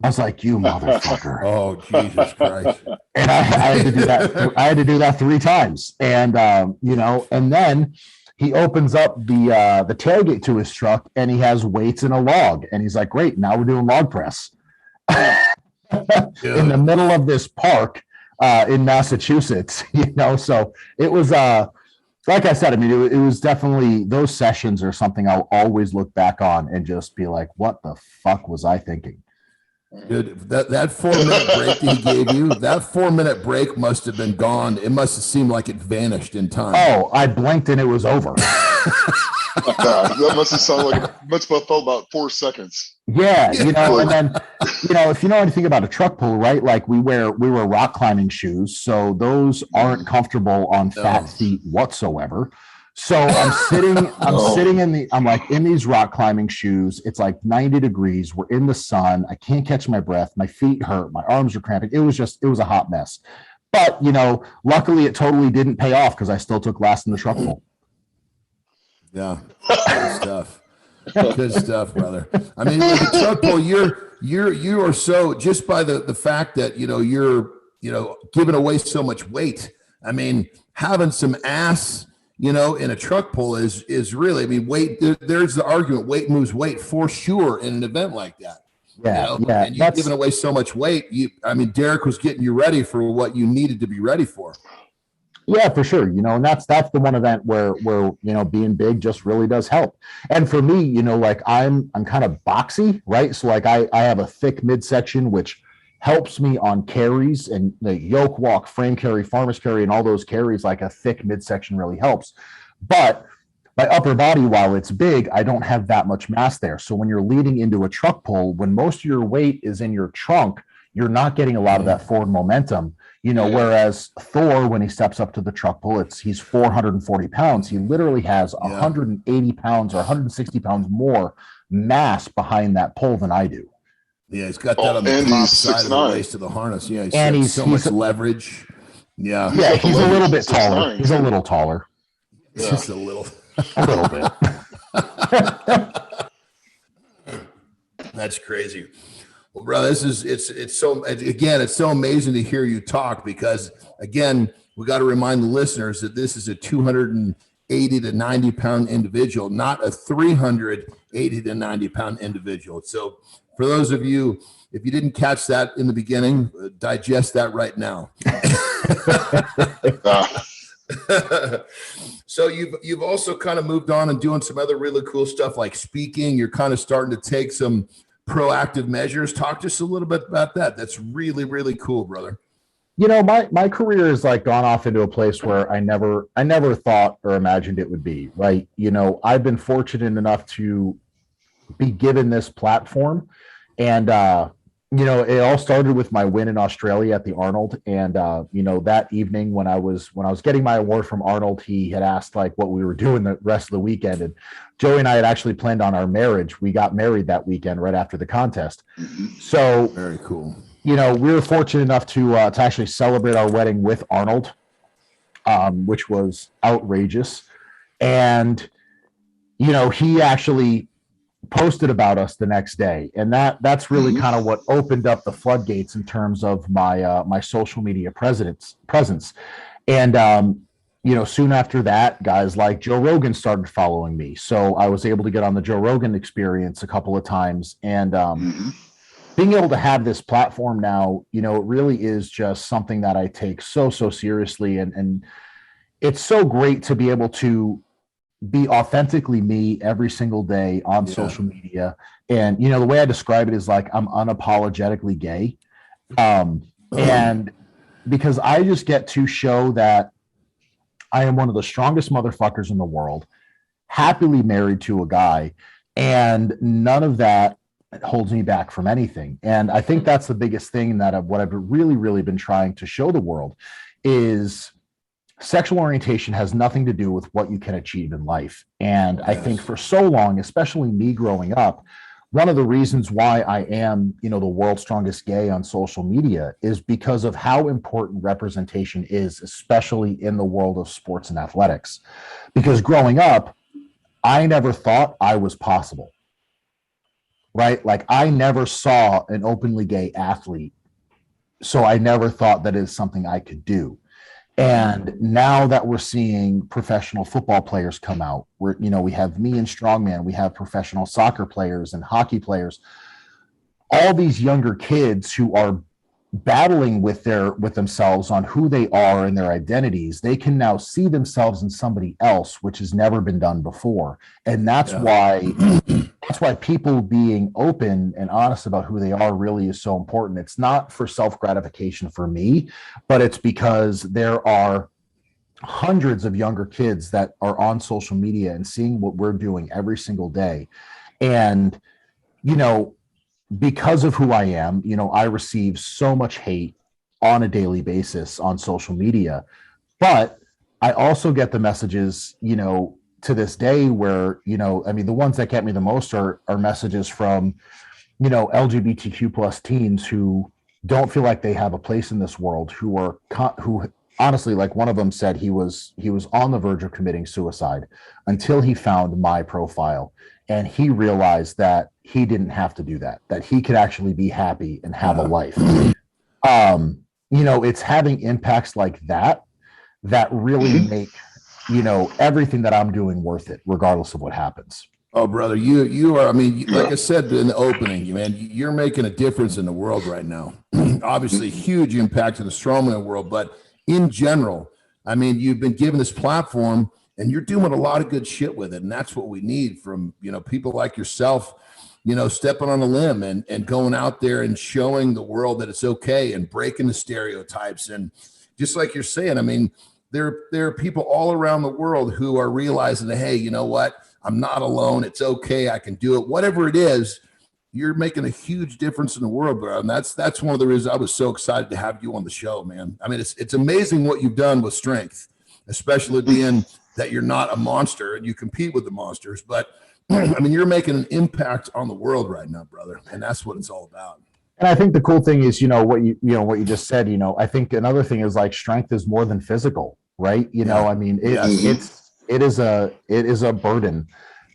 I was like, you motherfucker. Oh, Jesus Christ. And I had to do that. I had to do that 3 times. And, and then he opens up the tailgate to his truck and he has weights in a log. And he's like, great. Now we're doing log press in the middle of this park. In Massachusetts, so it was like I said, I mean, it was definitely, those sessions are something I'll always look back on and just be like, what the fuck was I thinking? Dude, that 4 minute break he gave you, that 4 minute break must have been gone. It must have seemed like it vanished in time. Oh, I blinked and it was over. That must have sounded like, must have felt about 4 seconds. Yeah, and then, if you know anything about a truck pull, right? Like we wear rock climbing shoes, so those aren't comfortable on fat feet whatsoever. So I'm sitting in these rock climbing shoes. It's like 90 degrees. We're in the sun. I can't catch my breath. My feet hurt. My arms are cramping. It was a hot mess. But, luckily it totally didn't pay off because I still took last in the truck pull. Yeah, good stuff. Good stuff, brother. I mean, with the truck pull, you are so, just by the fact that you're giving away so much weight. I mean, having some ass, in a truck pull is really, I mean, weight, there's the argument, weight moves weight for sure in an event like that. Yeah. And you're giving away so much weight. Derek was getting you ready for what you needed to be ready for. Yeah, for sure. And that's the one event where being big just really does help. And for me, like I'm kind of boxy, right? So like I have a thick midsection, which helps me on carries and the yoke walk, frame carry, farmer's carry, and all those carries. Like a thick midsection really helps. But my upper body, while it's big, I don't have that much mass there. So when you're leading into a truck pull, when most of your weight is in your trunk, you're not getting a lot of that forward momentum. Whereas Thor, when he steps up to the truck pull, he's 440 pounds. He literally has 180 pounds or 160 pounds more mass behind that pull than I do. Yeah, he's got that on the top side of the waist of the harness. Yeah, he's so much leverage. Yeah, he's a little bit taller. He's a little taller. Just a little. A little bit. That's crazy. Well, bro, it's so amazing to hear you talk, because again, we got to remind the listeners that this is a 280 to 90 pound individual, not a 380 to 90 pound individual. So for those of you, if you didn't catch that in the beginning, digest that right now. So you've also kind of moved on and doing some other really cool stuff like speaking. You're kind of starting to take some proactive measures. Talk to us a little bit about that. That's really, really cool, brother. My career has like gone off into a place where I never thought or imagined it would be, right? I've been fortunate enough to be given this platform, and it all started with my win in Australia at the Arnold. And, that evening when I was getting my award from Arnold, he had asked like what we were doing the rest of the weekend. And Joey and I had actually planned on our marriage. We got married that weekend right after the contest. So very cool. We were fortunate enough to actually celebrate our wedding with Arnold, which was outrageous. And, he actually posted about us the next day, and that's really kind of what opened up the floodgates in terms of my social media presence. And soon after that, guys like Joe Rogan started following me, so I was able to get on the Joe Rogan Experience a couple of times. And being able to have this platform now, it really is just something that I take so seriously, and it's so great to be able to be authentically me every single day on social media. And, the way I describe it is like, I'm unapologetically gay. And because I just get to show that I am one of the strongest motherfuckers in the world, happily married to a guy, and none of that holds me back from anything. And I think that's the biggest thing what I've really, really been trying to show the world is sexual orientation has nothing to do with what you can achieve in life. And I think for so long, especially me growing up, one of the reasons why I am, the world's strongest gay on social media is because of how important representation is, especially in the world of sports and athletics. Because growing up, I never thought I was possible, right? Like I never saw an openly gay athlete. So I never thought that is something I could do. And now that we're seeing professional football players come out, we have me in strongman, we have professional soccer players and hockey players, all these younger kids who are battling with themselves on who they are and their identities, they can now see themselves in somebody else, which has never been done before. And that's why people being open and honest about who they are really is so important. It's not for self-gratification for me, but it's because there are hundreds of younger kids that are on social media and seeing what we're doing every single day. And, because of who I am, I receive so much hate on a daily basis on social media, but I also get the messages, to this day where, the ones that get me the most are messages from, LGBTQ plus teens who don't feel like they have a place in this world, who honestly, like one of them said he was on the verge of committing suicide until he found my profile. And he realized that he didn't have to do that he could actually be happy and have a life. it's having impacts like that really make, everything that I'm doing worth it, regardless of what happens. Oh, brother, you are, I mean, like I said in the opening, man, you're making a difference in the world right now. Obviously, huge impact to the strongman world, but in general, I mean, you've been given this platform and you're doing a lot of good shit with it. And that's what we need from, people like yourself, stepping on a limb and going out there and showing the world that it's okay and breaking the stereotypes. And just like you're saying, I mean, there are people all around the world who are realizing that, hey, you know what? I'm not alone. It's okay. I can do it. Whatever it is, you're making a huge difference in the world, bro. And that's one of the reasons I was so excited to have you on the show, man. I mean, it's amazing what you've done with strength, especially being that you're not a monster and you compete with the monsters. But I mean, you're making an impact on the world right now, brother. And that's what it's all about. And I think the cool thing is, what you just said, I think another thing is like strength is more than physical, right? I mean, it is a burden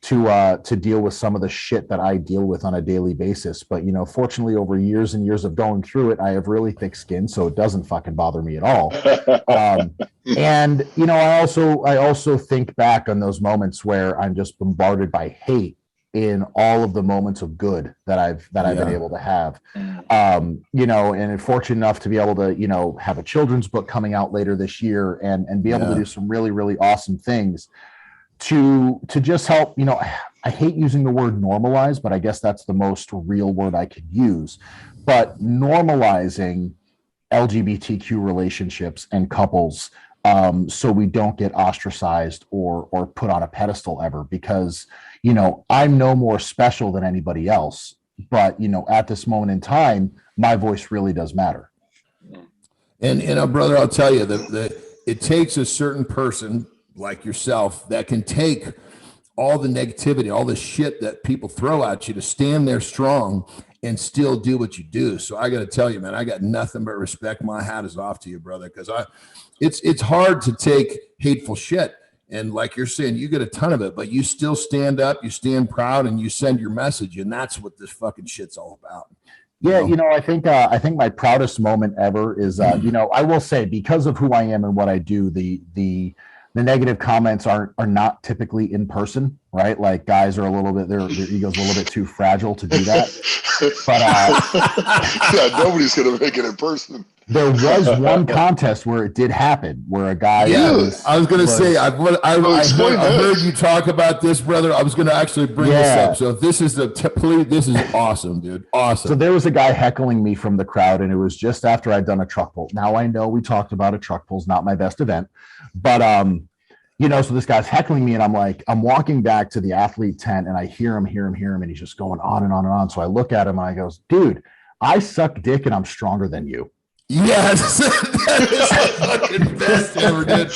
to deal with some of the shit that I deal with on a daily basis. But, fortunately, over years and years of going through it, I have really thick skin, so it doesn't fucking bother me at all. And, I also think back on those moments where I'm just bombarded by hate in all of the moments of good that I've been able to have, and fortunate enough to be able to, have a children's book coming out later this year and be able to do some really, really awesome things to just help, I hate using the word normalize, but I guess that's the most real word I could use, but normalizing LGBTQ relationships and couples, so we don't get ostracized or put on a pedestal ever, because, I'm no more special than anybody else, but, at this moment in time, my voice really does matter. And brother, I'll tell you that it takes a certain person like yourself that can take all the negativity, all the shit that people throw at you to stand there strong and still do what you do. So I got to tell you, man, I got nothing but respect. My hat is off to you, brother, because it's hard to take hateful shit. And like you're saying, you get a ton of it, but you still stand up, you stand proud, and you send your message. And that's what this fucking shit's all about. Yeah, I think my proudest moment ever is, I will say, because of who I am and what I do, the negative comments are not typically in person, right? Like guys are a little bit, their ego's a little bit too fragile to do that. But yeah, nobody's gonna make it in person. There was one contest where it did happen, where a guy. Yeah, I was going to say, I heard you talk about this, brother. I was going to actually bring this up. So this is this is awesome, dude. Awesome. So there was a guy heckling me from the crowd, and it was just after I'd done a truck pull. Now I know we talked about a truck pull's not my best event, but so this guy's heckling me, and I'm walking back to the athlete tent, and I hear him, and he's just going on and on and on. So I look at him, and I goes, dude, I suck dick, and I'm stronger than you. Yes, that is the fucking best ever, dude.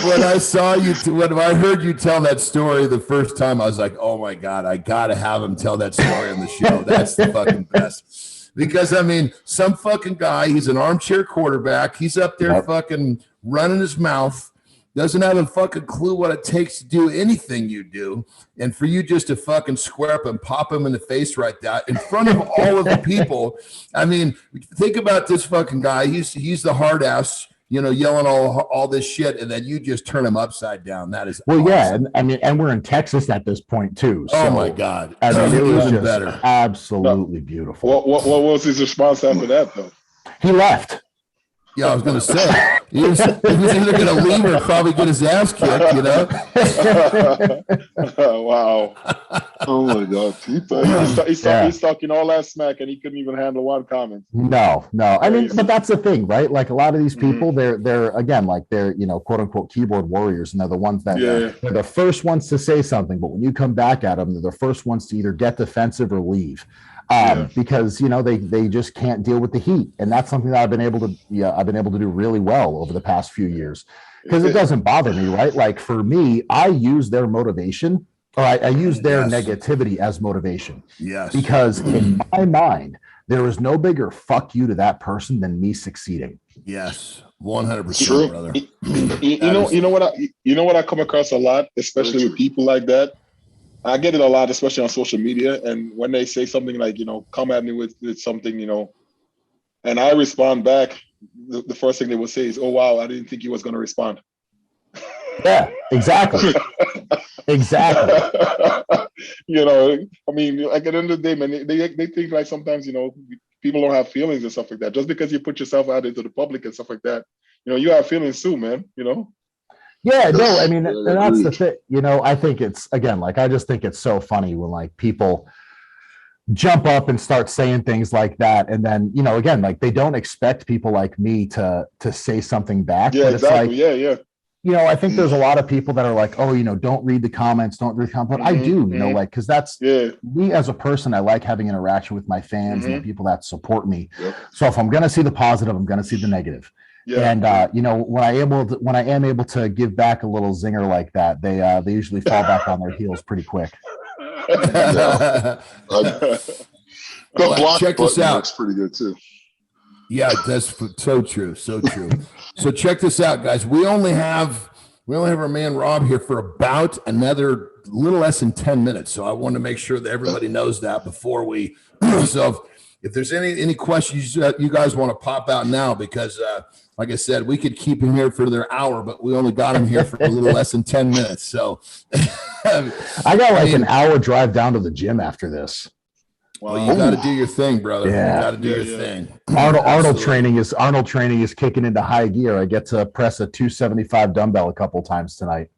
When I saw you, when I heard you tell that story the first time, I was like, oh my God, I got to have him tell that story on the show. That's the fucking best. Because, I mean, some fucking guy, he's an armchair quarterback. He's up there fucking running his mouth, doesn't have a fucking clue what it takes to do anything you do. And for you just to fucking square up and pop him in the face right there in front of all of the people. I mean, think about this fucking guy. He's the hard ass, yelling all this shit. And then you just turn him upside down. That is awesome. Yeah. And we're in Texas at this point too. So, oh my God. I mean, it was just better. Absolutely beautiful. What was his response after that though? He left. Yeah, I was going to say, he was either going to leave or probably get his ass kicked, Wow. Oh, my God. People. He's talking all that smack, and he couldn't even handle one comment. No. I mean, but that's the thing, right? Like a lot of these people, they're again, like they're, quote unquote keyboard warriors, and they're the ones that they're the first ones to say something. But when you come back at them, they're the first ones to either get defensive or leave. Because they just can't deal with the heat, and that's something that I've been able to do really well over the past few years, because it doesn't bother me, right? Like for me, I use their motivation, or I use their negativity as motivation. Yes, because in my mind, there is no bigger fuck you to that person than me succeeding. Yes, 100%, brother. You know what I come across a lot, especially with people like that. I get it a lot, especially on social media. And when they say something like, come at me with something, and I respond back, the first thing they will say is, "Oh wow, I didn't think he was going to respond." Yeah, exactly. Exactly. You know, I mean, like at the end of the day, man, they think like sometimes, you know, people don't have feelings and stuff like that. Just because you put yourself out into the public and stuff like that, you know, you have feelings too, man. You know. Yeah, no, I mean, and that's the thing. You know, I think it's, again, like, I just think it's so funny when like people jump up and start saying things like that, and then, you know, again, like, they don't expect people like me to say something back. Yeah, but exactly. It's like, Yeah. you know, I think there's a lot of people that are like, oh, you know, don't read the comments, don't read the comments. But I do, you know, like, because that's me as a person. I like having interaction with my fans and the people that support me. Yep. So if I'm going to see the positive, I'm going to see the negative. Yeah. And you know, when I am able to give back a little zinger like that, they usually fall back on their heels pretty quick. The block check this out. Looks pretty good too. Yeah, that's so true. So true. So check this out, guys. We only have our man Rob here for about another little less than 10 minutes. So I want to make sure that everybody knows that before we. So if there's any questions you guys want to pop out now, because like I said, we could keep him here for their hour, but we only got him here for a little less than 10 minutes. So I got like an hour drive down to the gym after this. Well, you got to do your thing, brother. Yeah. You got to do your thing. Arnold training is kicking into high gear. I get to press a 275 dumbbell a couple times tonight.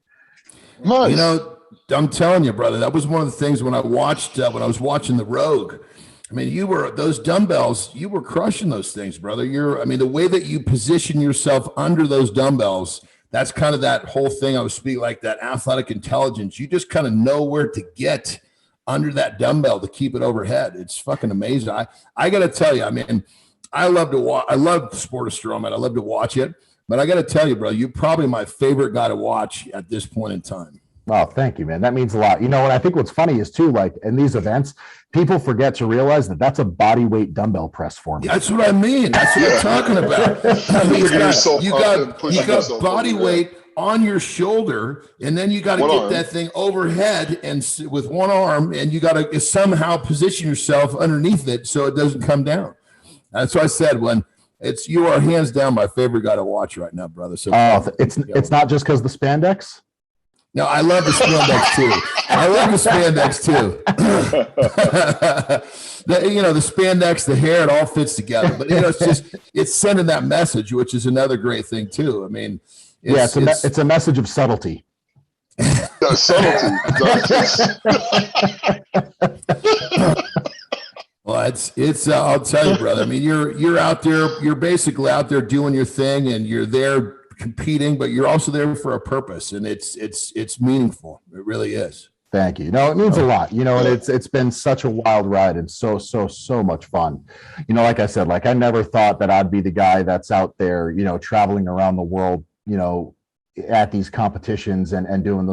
Nice. You know, I'm telling you, brother, that was one of the things when I was watching the Rogue. I mean, those dumbbells, you were crushing those things, brother. The way that you position yourself under those dumbbells, that's kind of that whole thing I was speaking, like that athletic intelligence. You just kind of know where to get under that dumbbell to keep it overhead. It's fucking amazing. I got to tell you, I mean, I love the sport of strongman. I love to watch it, but I got to tell you, bro, you're probably my favorite guy to watch at this point in time. Oh, thank you, man. That means a lot. You know, and I think what's funny is too, like in these events, people forget to realize that that's a body weight dumbbell press for me. That's what I mean. That's what I'm talking about. You got body weight on your shoulder, and then you got to get that thing overhead and with one arm, and you got to somehow position yourself underneath it so it doesn't come down. That's what I said when you are hands down my favorite guy to watch right now, brother. So it's not just because the spandex. No, I love the spandex too. The spandex, the hair, it all fits together. But it's sending that message, which is another great thing too. I mean, it's a message of subtlety. Subtlety. Well, it's I'll tell you, brother. I mean, you're out there. You're basically out there doing your thing, and you're there competing, but you're also there for a purpose, and it's meaningful. It really is. Thank you. No, it means a lot, you know, and it's been such a wild ride and so much fun. You know, like I said, like I never thought that I'd be the guy that's out there, you know, traveling around the world, you know, at these competitions and doing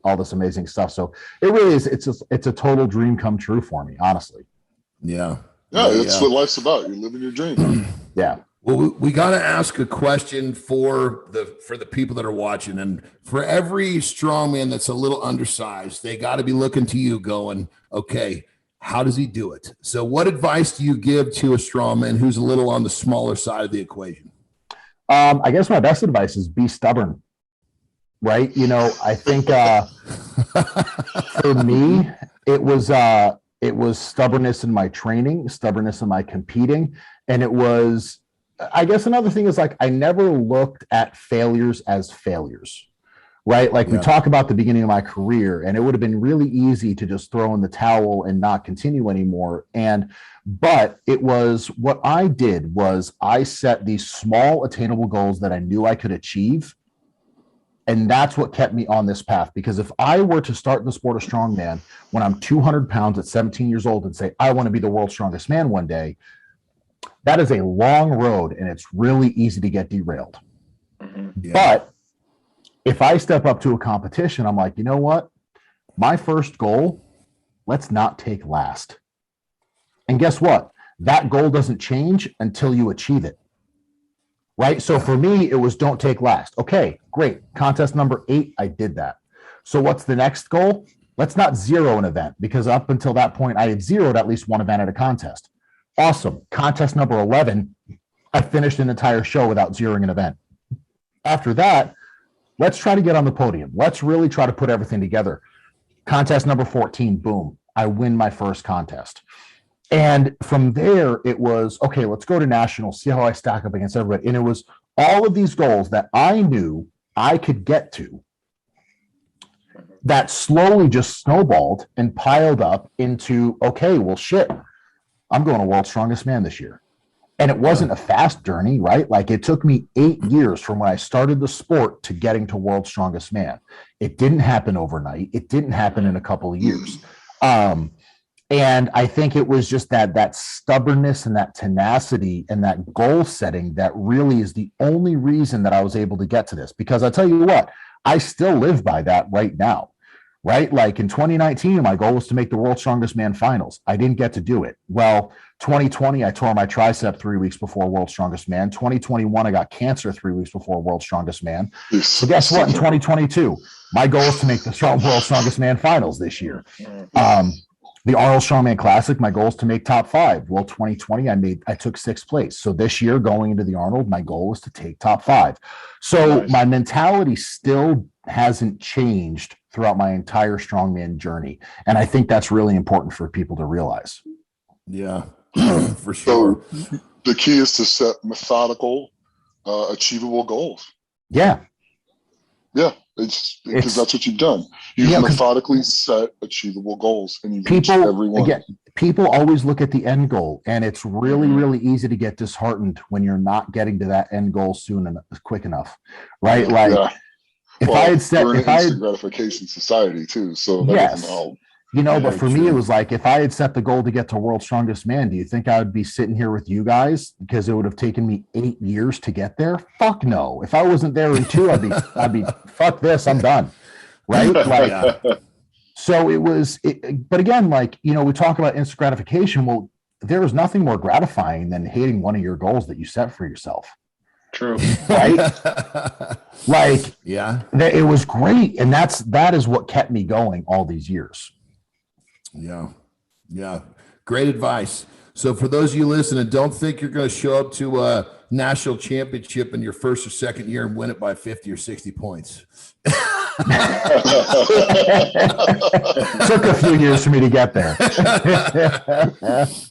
all this amazing stuff. So it really is. It's a total dream come true for me, honestly. Yeah. That's what life's about. You're living your dream. Yeah. Well, we got to ask a question for the people that are watching, and for every strongman that's a little undersized, they got to be looking to you going, okay, how does he do it? So what advice do you give to a strongman who's a little on the smaller side of the equation? I guess my best advice is be stubborn, right? You know, I think for me, it was stubbornness in my training, stubbornness in my competing, and it was, I guess another thing is like I never looked at failures as failures, right? Like we talk about the beginning of my career, and it would have been really easy to just throw in the towel and not continue anymore. But it was what I did was I set these small attainable goals that I knew I could achieve. And that's what kept me on this path. Because if I were to start the sport of strongman when I'm 200 pounds at 17 years old and say, I want to be the world's strongest man one day, that is a long road, and it's really easy to get derailed. Yeah. But if I step up to a competition, I'm like, you know what? My first goal, let's not take last. And guess what? That goal doesn't change until you achieve it. Right? So for me, it was don't take last. Okay, great. Contest number 8, I did that. So what's the next goal? Let's not zero an event, because up until that point, I had zeroed at least one event at a contest. Awesome. Contest number 11, I finished an entire show without zeroing an event. After that, let's try to get on the podium. Let's really try to put everything together. Contest number 14, boom, I win my first contest. And from there, it was, okay, let's go to nationals, see how I stack up against everybody. And it was all of these goals that I knew I could get to that slowly just snowballed and piled up into, okay, well, shit, I'm going to World's Strongest Man this year. And it wasn't a fast journey, right? Like it took me 8 years from when I started the sport to getting to World's Strongest Man. It didn't happen overnight. It didn't happen in a couple of years. And I think it was just that stubbornness and that tenacity and that goal setting that really is the only reason that I was able to get to this. Because I tell you what, I still live by that right now. Right? Like in 2019, my goal was to make the World's Strongest Man finals. I didn't get to do it. Well, 2020, I tore my tricep 3 weeks before World's Strongest Man. 2021, I got cancer 3 weeks before World's Strongest Man. So guess what? In 2022, my goal is to make the World's Strongest Man finals this year. The Arnold Strongman Classic, my goal is to make top 5. Well, 2020, I took 6th place. So this year, going into the Arnold, my goal was to take top 5. So my mentality still hasn't changed throughout my entire strongman journey. And I think that's really important for people to realize. Yeah, for sure. So the key is to set methodical, achievable goals. Yeah. Yeah, it's because that's what you've done. You've methodically set achievable goals, and you've reached every one. Again, people always look at the end goal, and it's really, really easy to get disheartened when you're not getting to that end goal soon and quick enough, right? Like if I had set, we're in an instant gratification society too, so that doesn't help. You know, but for me, it was like, if I had set the goal to get to World's Strongest Man, do you think I would be sitting here with you guys because it would have taken me 8 years to get there? Fuck no. If I wasn't there in 2, I'd be fuck this, I'm done. Right? Like, so it was, but again, like, you know, we talk about instant gratification. Well, there was nothing more gratifying than hitting one of your goals that you set for yourself. True. Right? Like, it was great. And that is what kept me going all these years. Yeah. Great advice. So for those of you listening, don't think you're going to show up to a national championship in your first or second year and win it by 50 or 60 points. Took a few years for me to get there.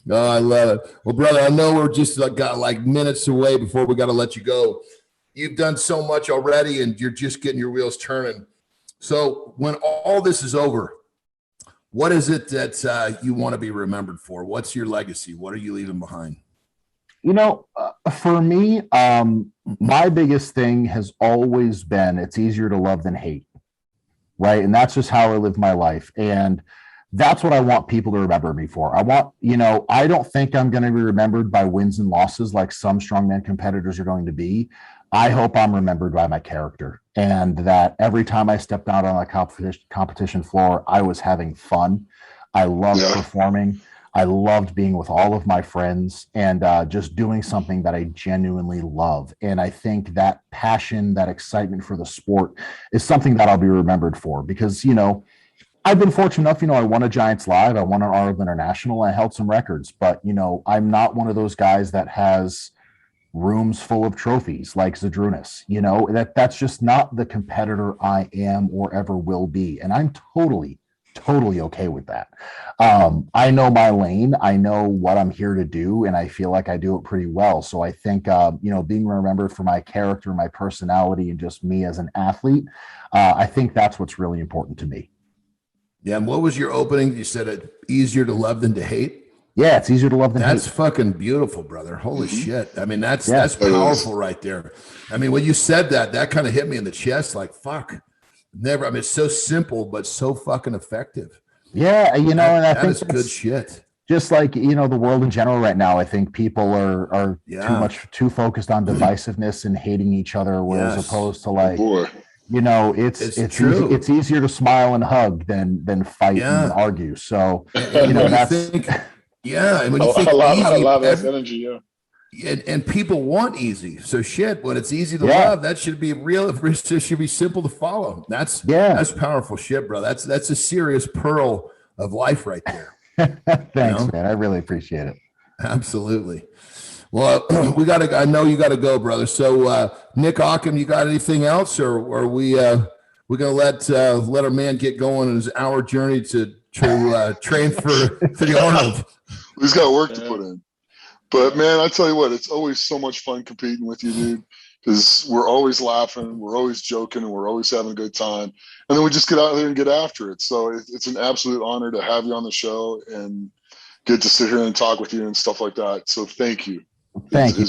Oh, I love it. Well, brother, I know we're just got like minutes away before we got to let you go. You've done so much already and you're just getting your wheels turning. So when all this is over, what is it that you want to be remembered for? What's your legacy? What are you leaving behind? You know, for me, my biggest thing has always been it's easier to love than hate, right? And that's just how I live my life. And that's what I want people to remember me for. I don't think I'm going to be remembered by wins and losses like some strongman competitors are going to be. I hope I'm remembered by my character, and that every time I stepped out on a competition floor, I was having fun. I loved performing. I loved being with all of my friends and just doing something that I genuinely love. And I think that passion, that excitement for the sport is something that I'll be remembered for because, you know, I've been fortunate enough, you know, I won a Giants Live, I won an Arnold International, I held some records, but, you know, I'm not one of those guys that has rooms full of trophies like Zadrunas, you know, that's just not the competitor I am or ever will be. And I'm totally okay with that. I know my lane, I know what I'm here to do, and I feel like I do it pretty well. So I think, you know, being remembered for my character, my personality, and just me as an athlete, I think that's what's really important to me. Yeah. And what was your opening? You said it easier to love than to hate. Yeah, it's easier to love than that's hate. Fucking beautiful, brother. Holy shit. I mean, that's powerful right there. I mean, when you said that kind of hit me in the chest, like, fuck. Never. I mean, it's so simple, but so fucking effective. Yeah, you know, and I think that's good shit. Just like, you know, the world in general right now, I think people are too focused on divisiveness and hating each other, whereas opposed to like, you know, it's true. It's easier to smile and hug than fight and argue. So, you know, that's and when you think a lot of less energy, and people want easy. So shit, when it's easy to love, that should be real. It should be simple to follow. That's powerful shit, bro. That's a serious pearl of life right there. Thanks, man. I really appreciate it. Absolutely. Well, I know you got to go, brother. So, Nick Ockham, you got anything else, or are we're going to let our man get going on his hour journey to train for the Arnold? He's got work to put in. But man, I tell you what, it's always so much fun competing with you, dude, because we're always laughing, we're always joking, and we're always having a good time. And then we just get out there and get after it. So it's an absolute honor to have you on the show and get to sit here and talk with you and stuff like that. So thank you. Thank you.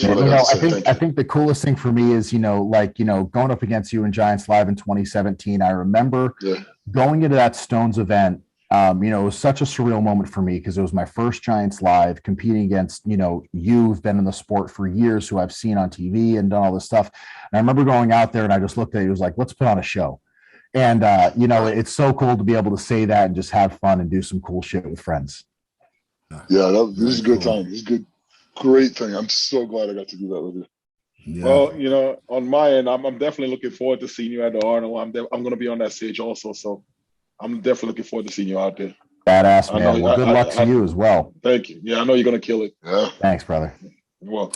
I think the coolest thing for me is, going up against you in Giants Live in 2017. I remember going into that Stones event. It was such a surreal moment for me because it was my first Giants Live competing against, you've been in the sport for years, who I've seen on TV and done all this stuff. And I remember going out there and I just looked at it. It was like, let's put on a show. And, it's so cool to be able to say that and just have fun and do some cool shit with friends. Yeah, this is a good time. This is good. Great thing. I'm so glad I got to do that with you. Yeah. Well, on my end, I'm definitely looking forward to seeing you at the Arnold. I'm going to be on that stage also. So I'm definitely looking forward to seeing you out there. Badass, man. Well, good luck to you as well. Thank you. Yeah, I know you're going to kill it. Yeah. Thanks, brother. Well,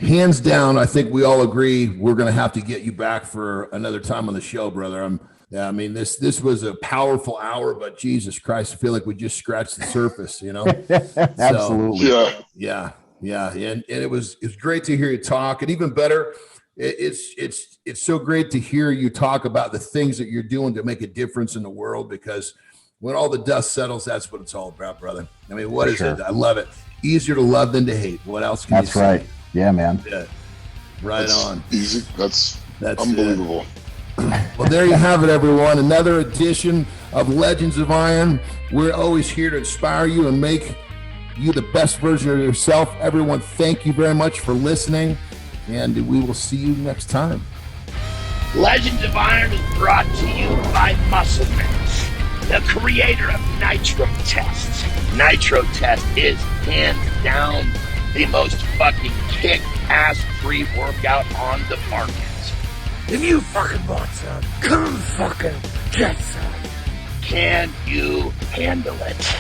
hands down, I think we all agree we're going to have to get you back for another time on the show, brother. This was a powerful hour, but Jesus Christ, I feel like we just scratched the surface, Absolutely. So, yeah. And it was great to hear you talk, and even better, it's so great to hear you talk about the things that you're doing to make a difference in the world, because when all the dust settles, that's what it's all about, brother. I mean, what is it? I love it. Easier to love than to hate. What else can you say? That's right. Yeah, man. Yeah. That's on. Easy. That's unbelievable. Well, there you have it, everyone. Another edition of Legends of Iron. We're always here to inspire you and make you the best version of yourself. Everyone, thank you very much for listening, and we will see you next time. Legends of Iron is brought to you by Musclemen, the creator of Nitro Tests. Nitro Test is hands down the most fucking kick-ass free workout on the market. If you fucking want some, come fucking get some. Can you handle it?